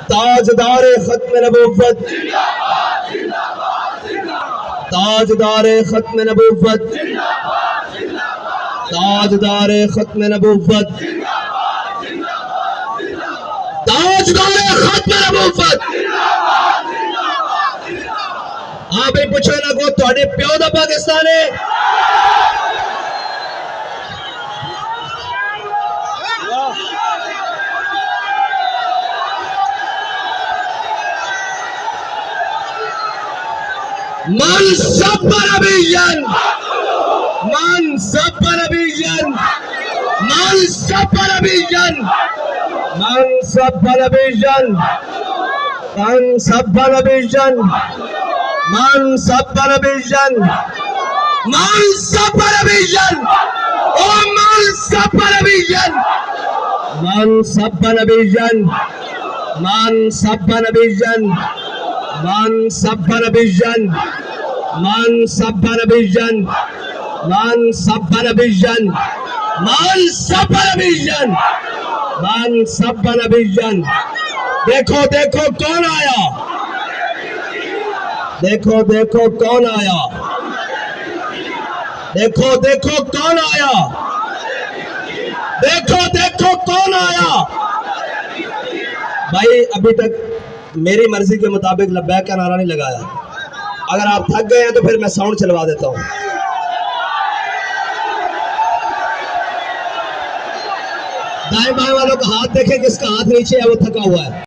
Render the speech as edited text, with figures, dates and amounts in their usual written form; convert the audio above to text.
ताजदारे खत्म नबूवत, ताजदारे खत्म नबूवत, ताजदारे खत्म नबूवत, ताजदारे खत्म नबूवत। हाँ भाई पूछो ना को थोड़े प्यो दा पाकिस्तान है। मन सब्बर अभियान, मन सब्बर अभियान, मन सब्बर अभियान, मन सब्बर अभियान, मन सब्बर अभियान, मन सब्बर अभियान, मन सब्बर अभियान, ओ मन सब्बर अभियान, मन सब्बर अभियान, मन सब्बर अभियान, मन सब्बर अभियान, मन सब्बर अभियान, मन सब्बर अभियान, मन सब्बर अभियान, मन सब्बर अभियान। देखो देखो कौन आया, देखो देखो कौन आया, देखो देखो कौन आया, देखो देखो कौन आया। भाई अभी तक मेरी मर्जी के मुताबिक लब्बैक का नारा नहीं लगाया। अगर आप थक गए हैं तो फिर मैं साउंड चलवा देता हूं। दाएं बाएं वालों का हाथ देखें, किसका हाथ नीचे है वो थका हुआ है।